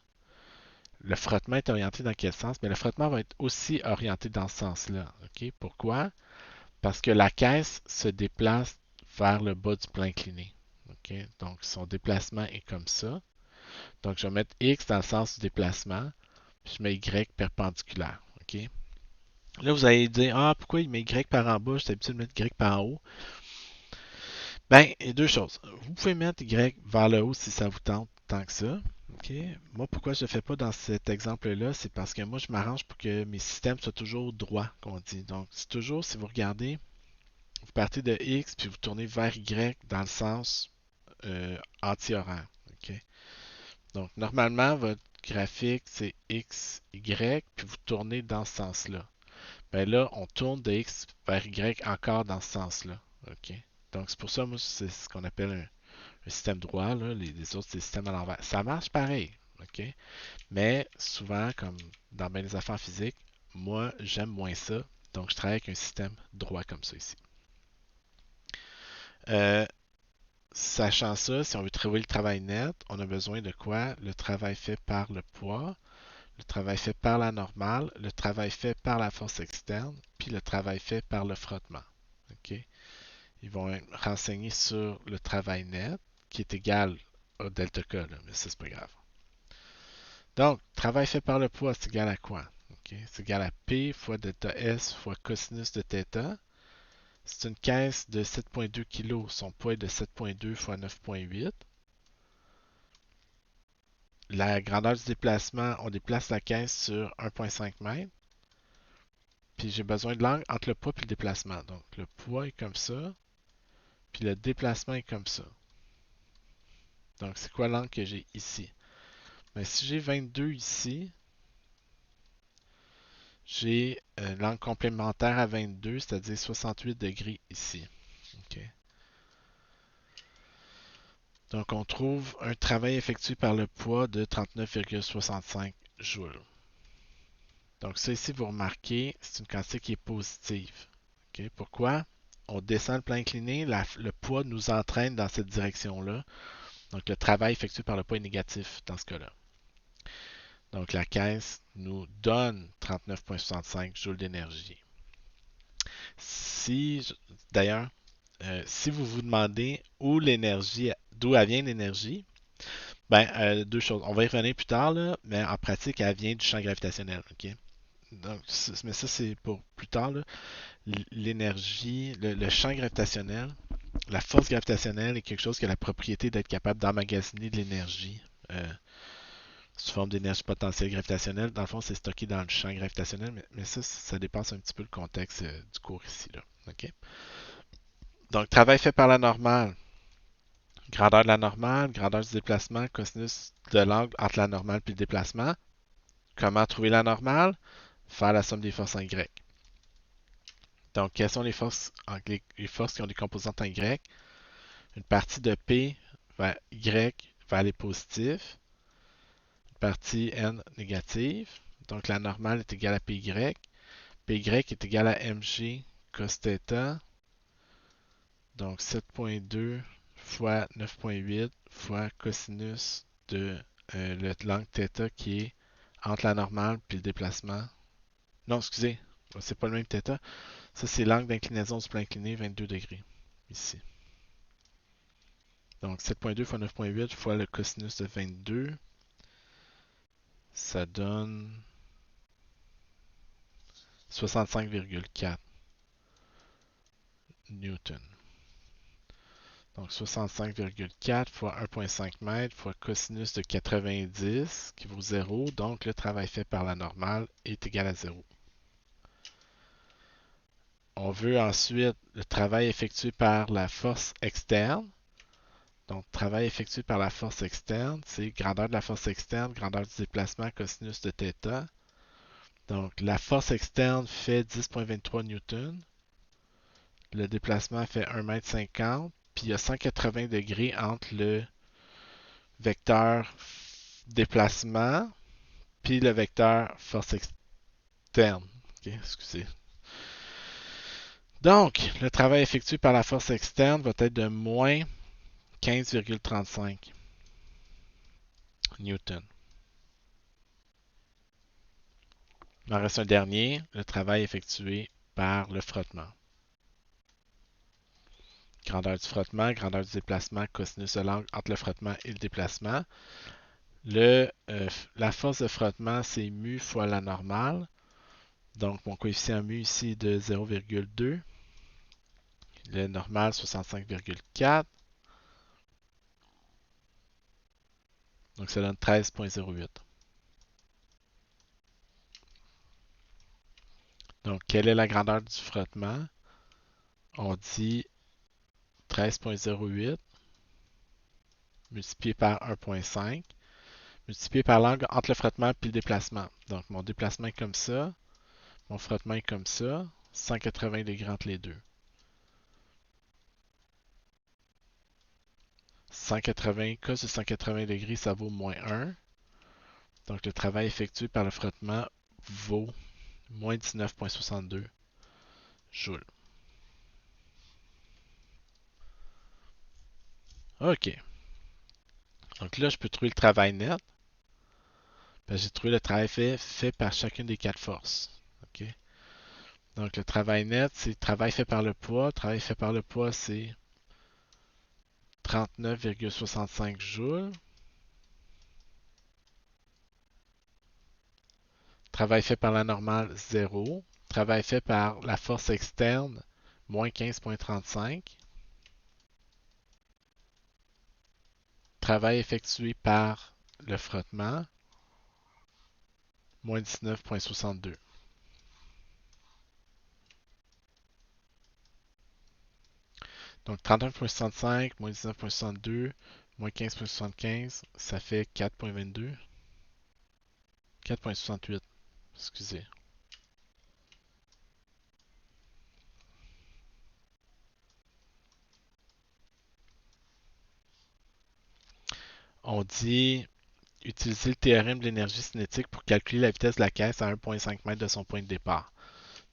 Le frottement est orienté dans quel sens? Mais le frottement va être aussi orienté dans ce sens-là. OK? Pourquoi? Parce que la caisse se déplace vers le bas du plan incliné. OK? Donc, son déplacement est comme ça. Donc, je vais mettre X dans le sens du déplacement, puis je mets Y perpendiculaire. OK? Là, vous allez dire, ah, pourquoi il met Y par en bas? J'étais habitué de mettre Y par en haut. Ben, il y a deux choses. Vous pouvez mettre Y vers le haut si ça vous tente tant que ça. OK? Moi, pourquoi je ne le fais pas dans cet exemple-là, c'est parce que moi, je m'arrange pour que mes systèmes soient toujours droits, comme on dit. Donc, c'est toujours, si vous regardez, vous partez de X, puis vous tournez vers Y dans le sens anti-horaire. OK? Donc, normalement, votre graphique, c'est X, Y, puis vous tournez dans ce sens-là. Ben là, on tourne de X vers Y encore dans ce sens-là. OK? Donc, c'est pour ça, moi, c'est ce qu'on appelle un système droit. Là. Les autres, c'est des systèmes à l'envers. Ça marche pareil. OK? Mais souvent, comme dans bien les affaires physiques, moi, j'aime moins ça. Donc, je travaille avec un système droit comme ça ici. Euh, Sachant ça, si on veut trouver le travail net, on a besoin de quoi? Le travail fait par le poids, le travail fait par la normale, le travail fait par la force externe, puis le travail fait par le frottement. OK? Ils vont renseigner sur le travail net, qui est égal au delta K, là, mais ça, c'est pas grave. Donc, travail fait par le poids, c'est égal à quoi? OK? C'est égal à P fois delta S fois cosinus de θ. C'est une caisse de 7,2 kg. Son poids est de 7,2 fois 9,8. La grandeur du déplacement, on déplace la caisse sur 1,5 m. Puis j'ai besoin de l'angle entre le poids et le déplacement. Donc le poids est comme ça, puis le déplacement est comme ça. Donc c'est quoi l'angle que j'ai ici? Mais si j'ai 22 ici, j'ai l'angle complémentaire à 22, c'est-à-dire 68 degrés ici. OK. Donc on trouve un travail effectué par le poids de 39,65 joules. Donc ça ici, vous remarquez, c'est une quantité qui est positive. OK? Pourquoi? On descend le plan incliné, le poids nous entraîne dans cette direction-là. Donc le travail effectué par le poids est négatif dans ce cas-là. Donc la caisse nous donne 39,65 joules d'énergie. Si, D'ailleurs, si vous vous demandez d'où elle vient l'énergie, ben, deux choses. On va y revenir plus tard, là, mais en pratique, elle vient du champ gravitationnel. OK? Donc, mais ça, c'est pour plus tard. Là. L'énergie, le champ gravitationnel, la force gravitationnelle est quelque chose qui a la propriété d'être capable d'emmagasiner de l'énergie sous forme d'énergie potentielle gravitationnelle. Dans le fond, c'est stocké dans le champ gravitationnel, mais ça dépasse un petit peu le contexte du cours ici. Là. OK? Donc, travail fait par la normale. Grandeur de la normale, grandeur du déplacement, cosinus de l'angle entre la normale et le déplacement. Comment trouver la normale? Faire la somme des forces en Y. Donc, quelles sont les forces qui ont des composantes en Y? Une partie de P vers Y va aller positif. Une partie N négative. Donc la normale est égale à PY. PY est égal à mg cos θ. Donc 7.2 fois 9.8 fois cosinus de l'angle θ qui est entre la normale et le déplacement. Non, excusez, c'est pas le même θ. Ça, c'est l'angle d'inclinaison du plan incliné, 22 degrés, ici. Donc 7.2 fois 9.8 fois le cosinus de 22, ça donne 65,4 newton. Donc 65,4 fois 1,5 m fois cosinus de 90 qui vaut 0. Donc le travail fait par la normale est égal à 0. On veut ensuite le travail effectué par la force externe. Donc travail effectué par la force externe, c'est grandeur de la force externe, grandeur du déplacement, cosinus de θ. Donc la force externe fait 10,23 newton. Le déplacement fait 1,50 m. Puis il y a 180 degrés entre le vecteur déplacement puis le vecteur force externe. Okay, excusez. Donc, le travail effectué par la force externe va être de moins 15,35 newton. Il en reste un dernier, le travail effectué par le frottement. Grandeur du frottement, grandeur du déplacement, cosinus de l'angle entre le frottement et le déplacement. La force de frottement, c'est mu fois la normale. Donc, mon coefficient mu ici est de 0,2. Le normal, 65,4. Donc, ça donne 13,08. Donc, quelle est la grandeur du frottement? On dit 13,08 multiplié par 1,5 multiplié par l'angle entre le frottement et le déplacement. Donc, mon déplacement est comme ça. Mon frottement est comme ça. 180 degrés entre les deux. 180, cos de 180 degrés, ça vaut moins 1. Donc, le travail effectué par le frottement vaut moins 19,62 joules. OK. Donc là, je peux trouver le travail net. J'ai trouvé le travail fait par chacune des quatre forces. OK. Donc le travail net, c'est le travail fait par le poids. Le travail fait par le poids, c'est 39,65 joules. Travail fait par la normale, 0. Travail fait par la force externe, moins 15,35. Travail effectué par le frottement, moins 19,62. Donc 31,65 moins 19,62 moins 15,75, ça fait 4,22. 4,68. Excusez. On dit utiliser le théorème de l'énergie cinétique pour calculer la vitesse de la caisse à 1,5 m de son point de départ.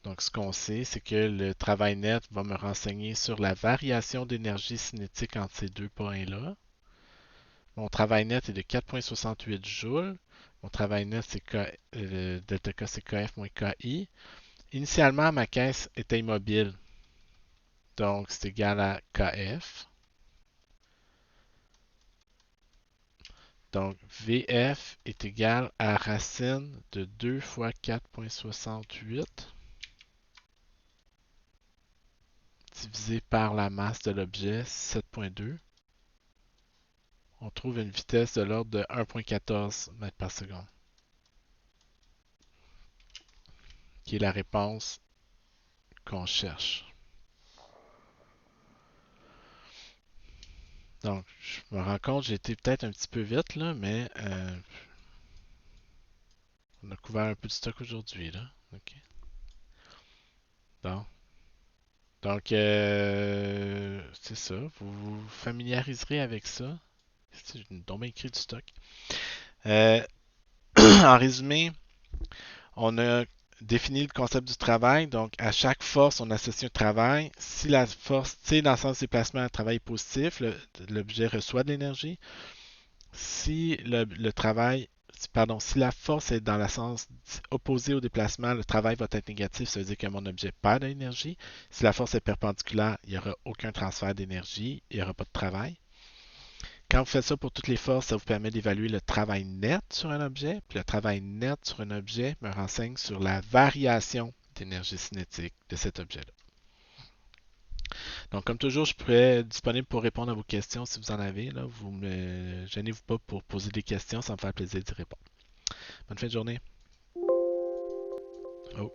Donc, ce qu'on sait, c'est que le travail net va me renseigner sur la variation d'énergie cinétique entre ces deux points-là. Mon travail net est de 4,68 joules. Mon travail net, c'est delta K, c'est KF moins KI. Initialement, ma caisse était immobile. Donc, c'est égal à KF. Donc, VF est égal à racine de 2 fois 4,68 divisé par la masse de l'objet, 7,2. On trouve une vitesse de l'ordre de 1,14 m par seconde, qui est la réponse qu'on cherche. Donc, je me rends compte, j'ai été peut-être un petit peu vite, là, mais on a couvert un peu de stock aujourd'hui, là. OK. Bon. Donc, c'est ça. Vous vous familiariserez avec ça. J'ai donc bien écrit du stock. Euh, en résumé, on a défini le concept du travail. Donc, à chaque force, on associe un travail. Si la force, tu sais, dans le sens du déplacement, un travail est positif, l'objet reçoit de l'énergie. Si le travail, pardon, si la force est dans le sens opposé au déplacement, le travail va être négatif, ça veut dire que mon objet perd de l'énergie. Si la force est perpendiculaire, il n'y aura aucun transfert d'énergie, il n'y aura pas de travail. Quand vous faites ça pour toutes les forces, ça vous permet d'évaluer le travail net sur un objet. Puis le travail net sur un objet me renseigne sur la variation d'énergie cinétique de cet objet-là. Donc, comme toujours, je pourrais être disponible pour répondre à vos questions si vous en avez. Là. Vous me gênez-vous pas pour poser des questions, ça me fait plaisir d'y répondre. Bonne fin de journée. Oh.